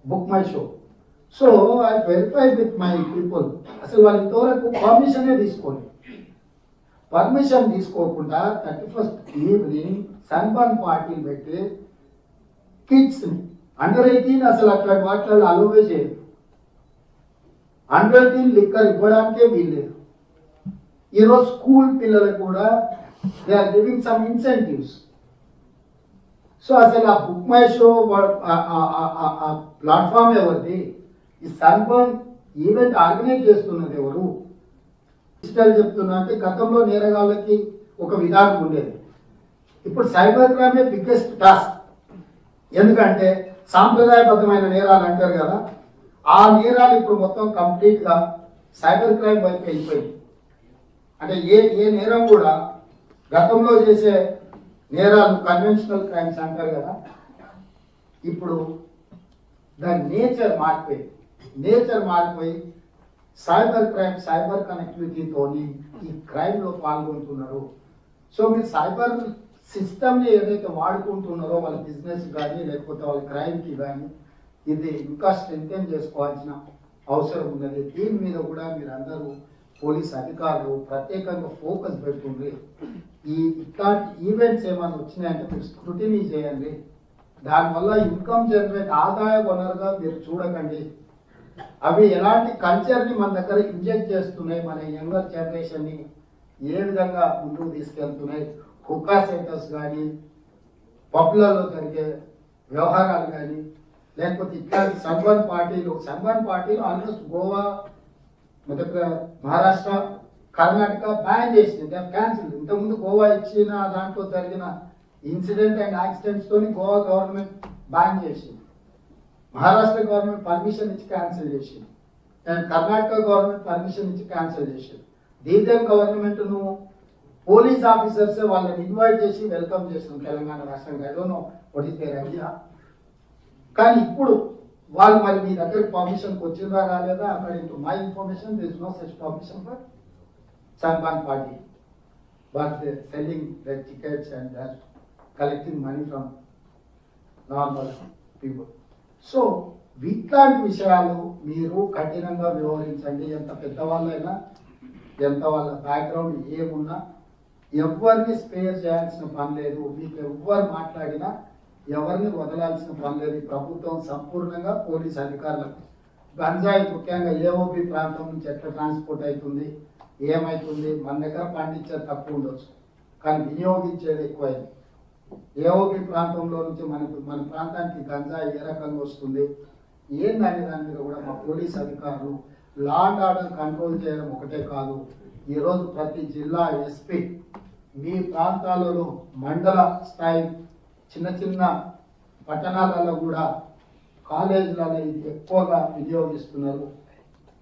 Book my show. So I verify with my people, అసలు వాళ్ళు ఇంతవరకు పర్మిషనే తీసుకోలేదు. పర్మిషన్ తీసుకోకుండా 31st ఈవినింగ్ సన్బర్న్ పార్టీలు పెట్టి కిడ్స్ అండర్ 18 అసలు అట్లాంటి వాటిలో అలోవే చేయదు. అండర్ 18 లిక్కర్ ఇవ్వడానికే వీల్లేదు. ఈరోజు స్కూల్ పిల్లలకు కూడా they are giving some incentives. So అసలు ఆ బుక్ మై షో ప్లాట్ఫామ్ ఎవరిది? ఈ సన్బర్న్ ఈవెంట్ ఆర్గనైజ్ చేస్తున్నది ఎవరు? డిజిటల్ చెప్తున్నా అంటే గతంలో నేరగాళ్ళకి ఒక విధానం ఉండేది, ఇప్పుడు సైబర్ క్రైమే బిగ్గెస్ట్ టాస్క్. ఎందుకంటే సాంప్రదాయబద్ధమైన నేరాలు అంటారు కదా, ఆ నేరాలు ఇప్పుడు మొత్తం కంప్లీట్గా సైబర్ క్రైమ్ వైపు వెళ్ళిపోయింది. అంటే ఏ నేరం కూడా గతంలో చేసే నేరాలు కన్వెన్షనల్ క్రైమ్స్ అంటారు కదా, ఇప్పుడు దాని నేచర్ మారిపోయి సైబర్ క్రైమ్, సైబర్ కనెక్టివిటీతో ఈ క్రైమ్లో పాల్గొంటున్నారు. సో మీరు సైబర్ సిస్టమ్ని ఏదైతే వాడుకుంటున్నారో వాళ్ళ బిజినెస్ కానీ లేకపోతే వాళ్ళ క్రైమ్కి కానీ, ఇది ఇంకా స్ట్రెంథెన్ చేసుకోవాల్సిన అవసరం ఉన్నది. దీని మీద కూడా మీరు అందరూ పోలీస్ అధికారులు ప్రత్యేకంగా ఫోకస్ పెడుతుంది. ఇట్లాంటి ఈవెంట్స్ ఏమైనా వచ్చినాయంటే మీరు స్క్రూటినీ చేయండి. దానివల్ల ఇన్కమ్ జనరేట్ ఆదాయ వనరుగా మీరు చూడకండి. అవి ఎలాంటి కల్చర్ని మన దగ్గర ఇంజెక్ట్ చేస్తున్నాయి, మన యంగర్ జనరేషన్ని ఏ విధంగా ముందుకు తీసుకెళ్తున్నాయి. హుక్కా సెంటర్స్ కానీ, పబ్లలో జరిగే వ్యవహారాలు కానీ, లేకపోతే ఇట్లాంటి సన్బర్న్ పార్టీలు ఆల్మోస్ట్ గోవా, మహారాష్ట్ర, కర్ణాటక బ్యాన్ చేసింది, క్యాన్సిల్. ఇంతకుముందు గోవా ఇచ్చిన దాంట్లో జరిగిన ఇన్సిడెంట్ అండ్ యాక్సిడెంట్స్ తోని గోవా గవర్నమెంట్ బ్యాన్ చేసింది, మహారాష్ట్ర గవర్నమెంట్ పర్మిషన్ ఇచ్చి క్యాన్సిల్ చేసింది, అండ్ కర్ణాటక గవర్నమెంట్ పర్మిషన్ ఇచ్చి క్యాన్సిల్ చేసింది. దీని గవర్నమెంట్ పోలీస్ ఆఫీసర్స్ వాళ్ళని ఇన్వైట్ చేసి వెల్కమ్ చేస్తుంది తెలంగాణ రాష్ట్రంగా. I don't know what is their idea. కానీ ఇప్పుడు వాళ్ళు మరి మీ దగ్గరికి పర్మిషన్కి వచ్చిందా రాలేదా? According to my information there is no such permission for Sunburn party, but they selling their tickets and their collecting money from normal people. So ఇట్లాంటి విషయాలు మీరు కఠినంగా వ్యవహరించండి. ఎంత పెద్దవాళ్ళైనా, ఎంత వాళ్ళ బ్యాక్గ్రౌండ్ ఏమున్నా ఎవరిని స్పేర్ చేయాల్సిన పని లేదు. మీకు ఎవరు మాట్లాడినా ఎవరిని వదలాల్సిన పని లేదు. ప్రభుత్వం సంపూర్ణంగా పోలీస్ అధికారులకు గంజాయి ముఖ్యంగా ఏఓబి ప్రాంతం నుంచి ఎట్లా ట్రాన్స్పోర్ట్ అవుతుంది, ఏమవుతుంది, మన దగ్గర పండించేది తక్కువ ఉండొచ్చు కానీ వినియోగించేది ఎక్కువైంది. ఏఓబి ప్రాంతంలో నుంచి మన ప్రాంతానికి గంజాయి ఏ రకంగా వస్తుంది ఏందనే దాని మీద కూడా మా పోలీస్ అధికారులు లా అండ్ ఆర్డర్ కంట్రోల్ చేయడం ఒకటే కాదు, ఈరోజు ప్రతి జిల్లా ఎస్పీ మీ ప్రాంతాలలో మండల స్థాయి చిన్న చిన్న పట్టణాలలో కూడా కాలేజీలలో ఇది ఎక్కువగా వినియోగిస్తున్నారు.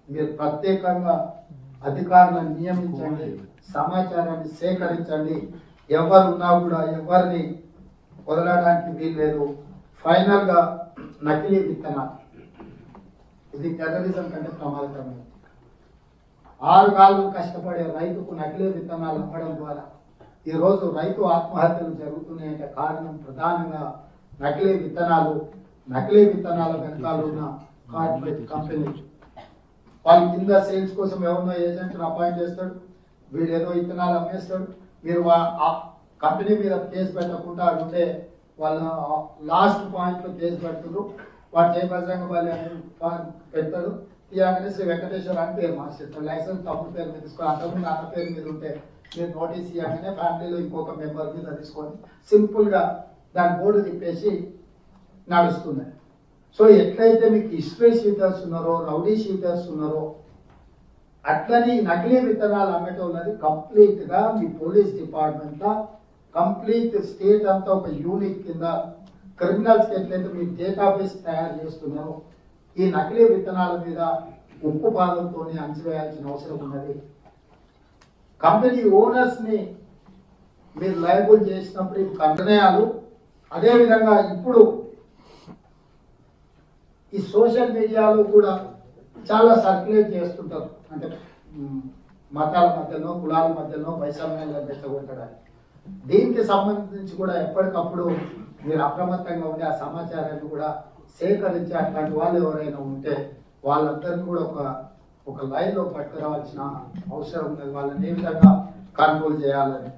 మీరు ప్రత్యేకంగా అధికారులను నియమించండి, సమాచారాన్ని సేకరించండి. ఎవరున్నా కూడా ఎవరిని వదలడానికి వీల్లేదు. ఫైనల్గా నకిలీ విత్తనాలు, ఇది టెర్రరిజం కంటే ప్రమాదకరమైనది. 6 కాళ్ళు కష్టపడే రైతుకు నకిలీ విత్తనాలు అమ్మడం ద్వారా ఈరోజు రైతు ఆత్మహత్యలు జరుగుతున్నాయంటే కారణం ప్రధానంగా నకిలీ విత్తనాల వెనకాల ఉన్న కార్పొరేట్ కంపెనీ. వాళ్ళ కింద సేల్స్ కోసం ఎవరినో ఏజెంట్ని అపాయింట్ చేస్తాడు, వీడు ఏదో విత్తనాలు అమ్మేస్తాడు. మీరు ఆ కంపెనీ మీద కేసు పెట్టకుండా ఉంటే వాళ్ళ లాస్ట్ పాయింట్లో కేసు పెడుతున్నారు. వాడు జయ బజరంగ బలి అని పెడతాడు, తీయగానే శ్రీ వెంకటేశ్వర అని పేరు మార్చేస్తాడు. లైసెన్స్ తప్పుడు పేరు మీద తీసుకొని అంతకుముందు అన్న పేరు మీద ఉంటే మీరు నోటీస్ ఇవ్వగానే ఫ్యామిలీలో ఇంకొక మెంబర్ మీద తీసుకొని సింపుల్గా దాని బోర్డు తిప్పేసి నడుస్తున్నాయి. సో ఎట్లయితే మీకు హిస్టరీ షీటర్స్ ఉన్నారో, రౌడీ షీటర్స్ ఉన్నారో, అట్లని నకిలీ విత్తనాలు అమ్మేటోళ్ళది కంప్లీట్గా మీ పోలీస్ డిపార్ట్మెంట్లో కంప్లీట్ స్టేట్ అంతా ఒక యూనిట్ కింద క్రిమినల్స్కి ఎట్లయితే మీరు డేటాబేస్ తయారు చేస్తున్నారో ఈ నకిలీ విత్తనాల మీద ఉప్పు పాదంతో అంచివేయాల్సిన అవసరం ఉన్నది. కంపెనీ ఓనర్స్ని మీరు లయబుల్ చేసినప్పుడు ఈ నిర్ణయాలు, అదేవిధంగా ఇప్పుడు ఈ సోషల్ మీడియాలో కూడా చాలా సర్క్యులేట్ చేస్తుంటారు, అంటే మతాల మధ్యలో, కులాల మధ్యలో వైషమ్యాలను రెచ్చగొట్టడానికి. దీనికి సంబంధించి కూడా ఎప్పటికప్పుడు మీరు అప్రమత్తంగా ఉండి ఆ సమాచారాన్ని కూడా సేకరించి అట్లాంటి వాళ్ళు ఎవరైనా ఉంటే వాళ్ళందరినీ కూడా ఒక లైన్లో పట్టుకురావాల్సిన అవసరం ఉంది. వాళ్ళని ఏ విధంగా కంట్రోల్ చేయాలని